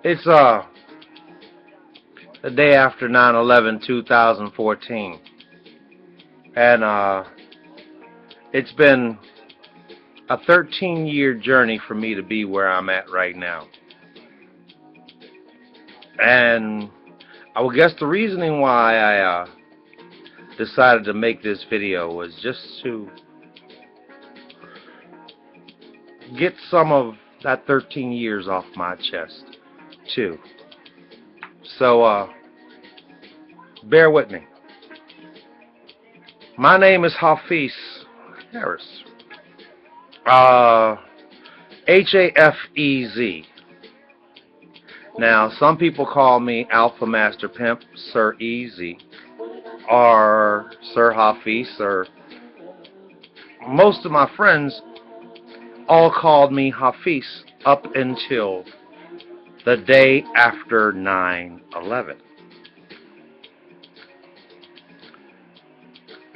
It's the day after 9/11/2014, and it's been a 13-year journey for me to be where I'm at right now. And I would guess the reasoning why I decided to make this video was just to get some of that 13 years off my chest too. So bear with me. My name is Hafez Harris. Hafez. Now, some people call me Alpha Master Pimp, Sir Easy, or Sir Hafez, or most of my friends all called me Hafez up until the day after 9/11.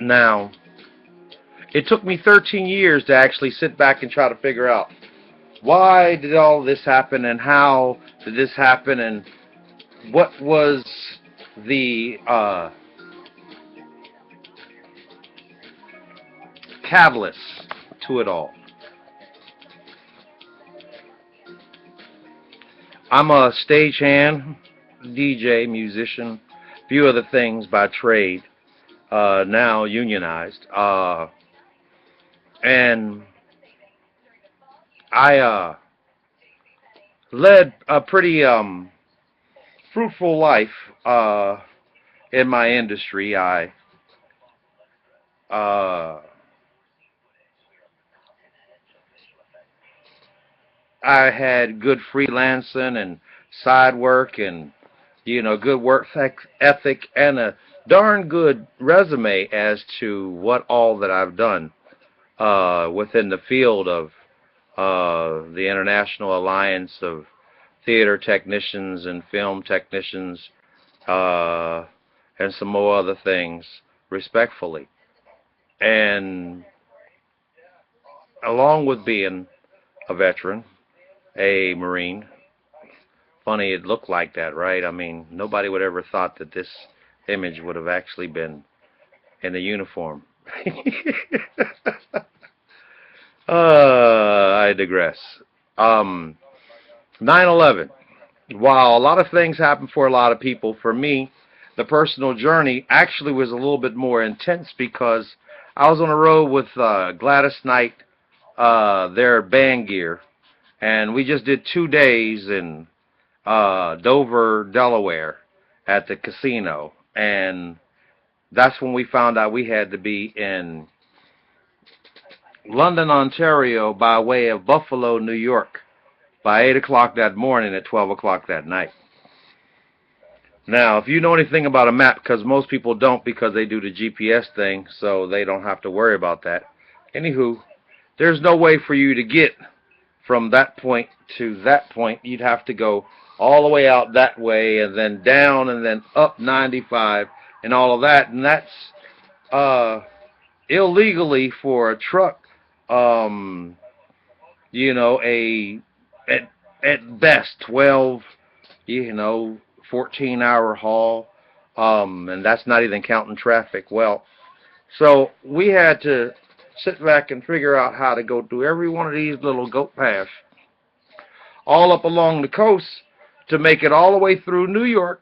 Now, it took me 13 years to actually sit back and try to figure out why did all this happen and how did this happen and what was the catalyst to it all. I'm a stagehand, DJ, musician, few other things by trade, now unionized, and I led a pretty fruitful life in my industry. I had good freelancing and side work and, good work ethic and a darn good resume as to what all that I've done within the field of the International Alliance of Theater Technicians and Film Technicians and some more other things, respectfully. And along with being a veteran, a Marine. Funny it looked like that, right? I mean, nobody would ever thought that this image would have actually been in the uniform. I digress. 9/11. While a lot of things happened for a lot of people, for me, the personal journey actually was a little bit more intense because I was on the road with Gladys Knight, their band gear, and we just did 2 days in Dover, Delaware at the casino. And that's when we found out we had to be in London, Ontario by way of Buffalo, New York by 8 o'clock that morning at 12 o'clock that night. Now, if you know anything about a map, because most people don't because they do the GPS thing, so they don't have to worry about that. Anywho, there's no way for you to get from that point to that point. You'd have to go all the way out that way and then down and then up 95 and all of that. And that's illegally for a truck, at best 12, 14-hour haul, and that's not even counting traffic. Well, so we had to sit back and figure out how to go through every one of these little goat paths all up along the coast to make it all the way through New York,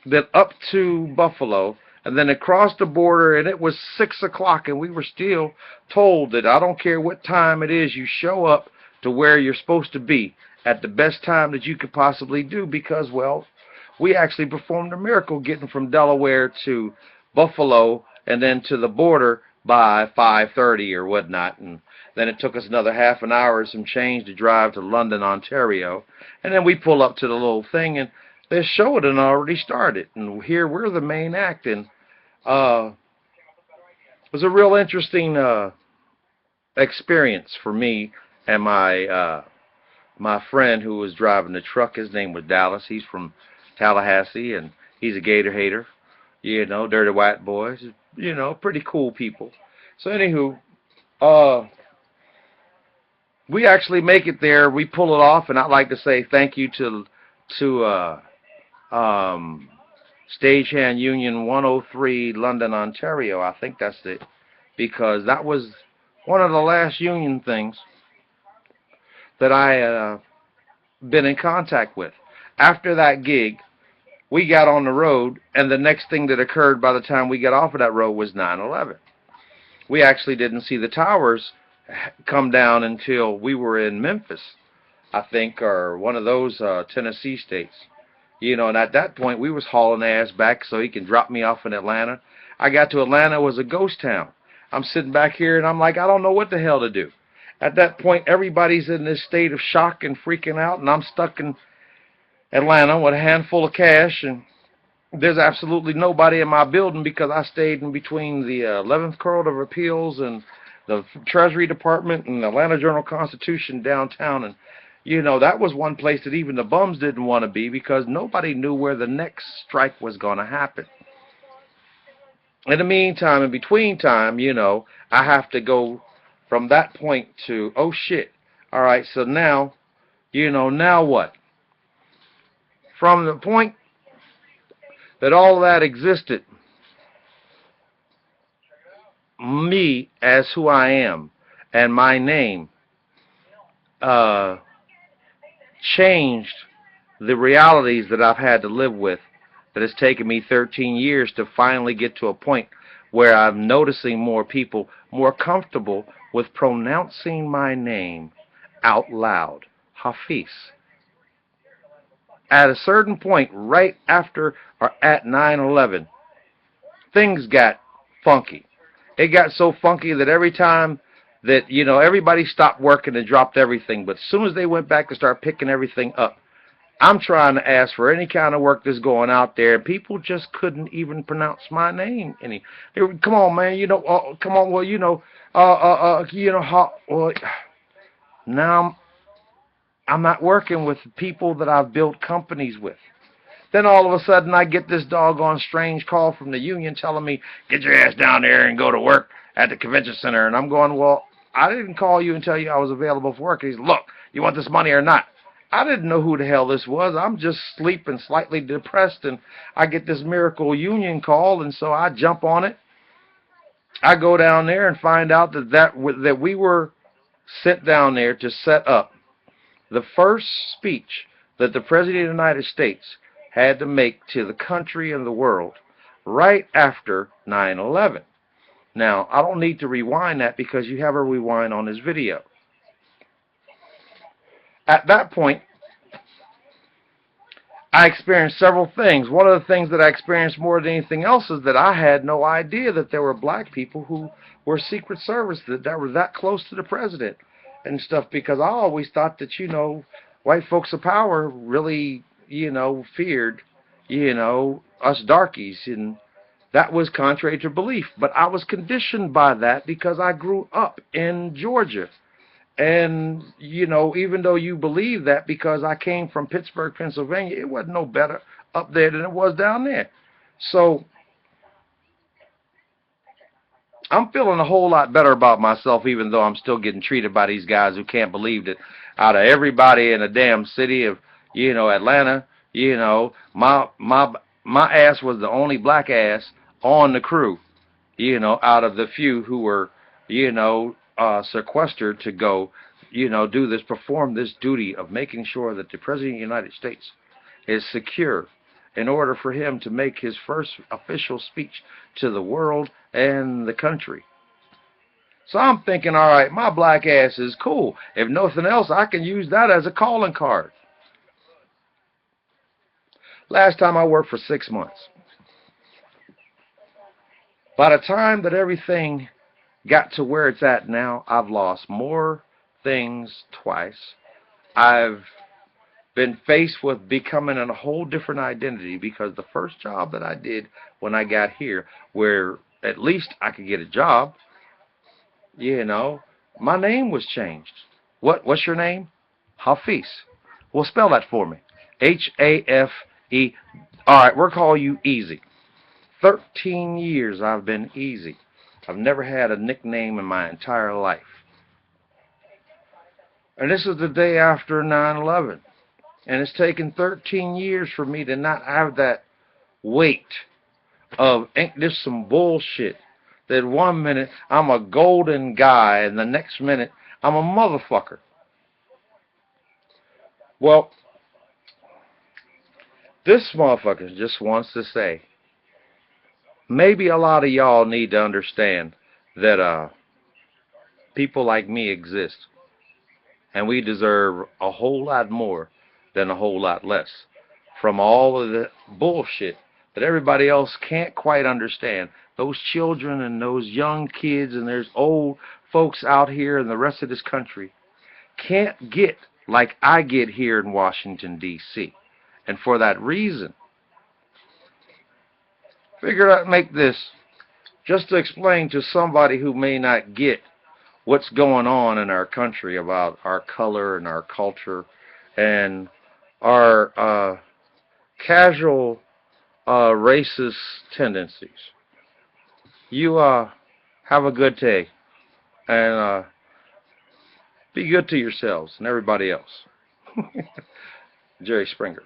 then up to Buffalo, and then across the border. And it was 6 o'clock, and we were still told that I don't care what time it is, you show up to where you're supposed to be at the best time that you could possibly do, because, well, we actually performed a miracle getting from Delaware to Buffalo and then to the border by 5:30 or whatnot. And then it took us another half an hour and some change to drive to London, Ontario. And then we pull up to the little thing, and this show had already started. And here we're the main act. And it was a real interesting experience for me and my friend who was driving the truck. His name was Dallas. He's from Tallahassee, and he's a gator hater. Dirty white boys. Pretty cool people. So anywho, we actually make it there. We pull it off, and I'd like to say thank you to to Stagehand Union 103, London, Ontario. I think that's it, because that was one of the last union things that I been in contact with. After that gig, we got on the road, and the next thing that occurred by the time we got off of that road was 9/11. We actually didn't see the towers come down until we were in Memphis, I think, or one of those Tennessee states. And at that point, we was hauling ass back so he can drop me off in Atlanta. I got to Atlanta, it was a ghost town. I'm sitting back here, and I'm like, I don't know what the hell to do. At that point, everybody's in this state of shock and freaking out, and I'm stuck in Atlanta with a handful of cash, and there's absolutely nobody in my building because I stayed in between the 11th Court of Appeals and the Treasury Department and the Atlanta Journal-Constitution downtown. And, that was one place that even the bums didn't want to be because nobody knew where the next strike was going to happen. In the meantime, in between time, I have to go from that point to, oh, shit. All right, so now, now what? From the point that all that existed, me as who I am and my name changed the realities that I've had to live with, that has taken me 13 years to finally get to a point where I'm noticing more people more comfortable with pronouncing my name out loud, Hafez. At a certain point, right after or at 9/11, things got funky. It got so funky that every time that, everybody stopped working and dropped everything, but as soon as they went back to start picking everything up, I'm trying to ask for any kind of work that's going out there, and people just couldn't even pronounce my name. They were, come on, man, come on, well, well, now I'm not working with people that I've built companies with. Then all of a sudden I get this doggone strange call from the union telling me, get your ass down there and go to work at the convention center. And I'm going, well, I didn't call you and tell you I was available for work. And he's, look, you want this money or not? I didn't know who the hell this was. I'm just sleeping, slightly depressed, and I get this miracle union call, and so I jump on it. I go down there and find out that we were sent down there to set up the first speech that the President of the United States had to make to the country and the world right after 9/11. Now, I don't need to rewind that because you have a rewind on this video. At that point, I experienced several things. One of the things that I experienced more than anything else is that I had no idea that there were black people who were Secret Service that were that close to the president and stuff, because I always thought that, white folks of power really, feared, us darkies, and that was contrary to belief. But I was conditioned by that because I grew up in Georgia. And, even though you believe that, because I came from Pittsburgh, Pennsylvania, it wasn't no better up there than it was down there. So I'm feeling a whole lot better about myself, even though I'm still getting treated by these guys who can't believe that out of everybody in the damn city of, Atlanta, my ass was the only black ass on the crew, out of the few who were, sequestered to go, perform this duty of making sure that the President of the United States is secure in order for him to make his first official speech to the world and the country. So I'm thinking, all right, my black ass is cool. If nothing else, I can use that as a calling card. Last time I worked for 6 months. By the time that everything got to where it's at now, I've lost more things twice. I've been faced with becoming a whole different identity, because the first job that I did when I got here, where at least I could get a job, my name was changed. What's your name? Hafez. Well, spell that for me. H-A-F-E. All right, we'll call you Easy. 13 years I've been Easy. I've never had a nickname in my entire life. And this is the day after 9/11. And it's taken 13 years for me to not have that weight of, ain't this some bullshit? That one minute I'm a golden guy and the next minute I'm a motherfucker. Well, this motherfucker just wants to say, maybe a lot of y'all need to understand that people like me exist, and we deserve a whole lot more than a whole lot less from all of the bullshit that everybody else can't quite understand. Those children and those young kids and there's old folks out here in the rest of this country can't get like I get here in Washington, D.C. And for that reason, figured I'd make this just to explain to somebody who may not get what's going on in our country about our color and our culture and our casual racist tendencies. You have a good day and be good to yourselves and everybody else. Jerry Springer.